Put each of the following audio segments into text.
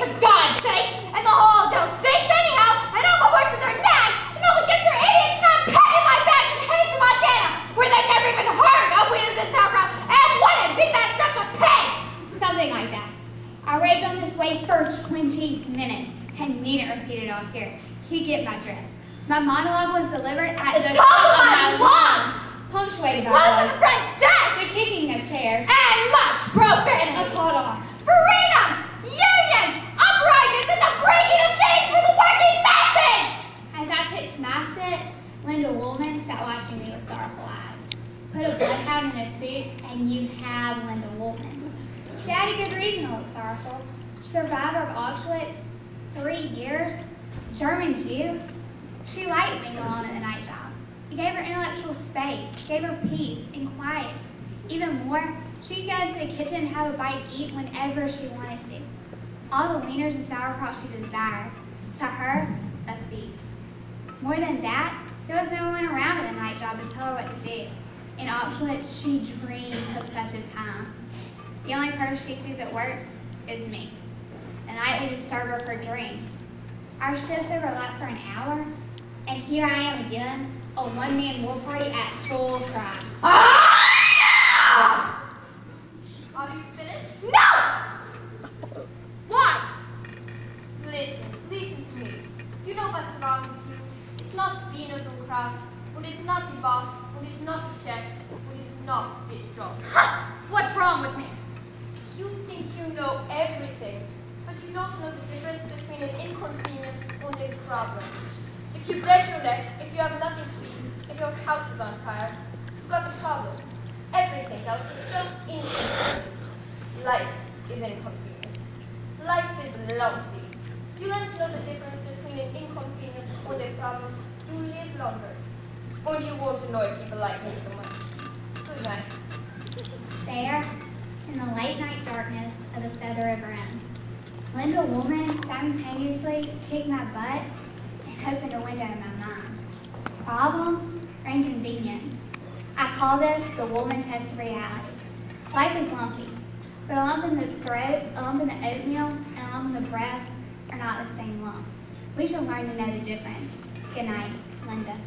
for God's sake! And the whole dough stinks anyhow, and all the horses are nags, and all the kids are idiots, and I'm packing my bags and heading for Montana, where they've never even heard of wieners and sauerkraut, and wouldn't beat that stuff to pigs! Something like that. I raved on this way for 20 minutes, and needn't repeat it all here. You get my drift. My monologue was delivered at the top of my lungs, punctuated by blows at the front desk, the kicking of chairs, and much profanity. of hot arms, freedoms, unions, uprisings, and the breaking of chains for the working masses! As I pitched my fit, Linda Woolman sat watching me with sorrowful eyes. Put a bloodhound in a suit, and you have Linda Woolman. She had a good reason to look sorrowful. Survivor of Auschwitz, 3 years, German Jew. She liked being alone at the night job. It gave her intellectual space, gave her peace and quiet. Even more, she could go into the kitchen and have a bite to eat whenever she wanted to. All the wieners and sauerkraut she desired. To her, a feast. More than that, there was no one around at the night job to tell her what to do. In Auschwitz, she dreamed of such a time. The only person she sees at work is me, the nightly disturber of her dreams. Our shifts overlap for an hour, and here I am again, a one-man war party at full cry. Ah! Are you finished? No! Why? Listen to me. You know what's wrong with you. It's not Venus and Kraft, and it's not the boss, and it's not the chef, and it's not this job. Ha! What's wrong with me? You think you know everything, but you don't know the difference between an inconvenience and a problem. If you break your leg, if you have nothing to eat, if your house is on fire, you've got a problem. Everything else is just inconvenience. Life is inconvenient. Life is lumpy. You learn to know the difference between an inconvenience and a problem, you live longer. And you won't annoy people like me so much. Good night. There, in the late-night darkness of the Feather River Inn, Linda Woolman simultaneously kicked my butt and opened a window in my mind. Problem or inconvenience? I call this the Woolman test of reality. Life is lumpy, but a lump in the throat, a lump in the oatmeal, and a lump in the breast are not the same lump. We should learn to know the difference. Good night, Linda.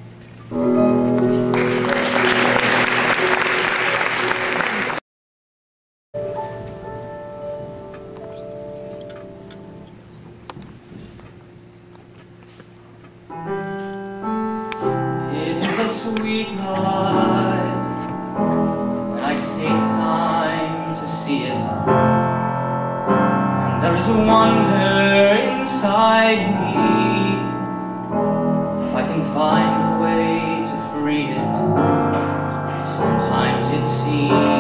A sweet life when I take time to see it, and there is a wonder inside me. If I can find a way to free it, sometimes it seems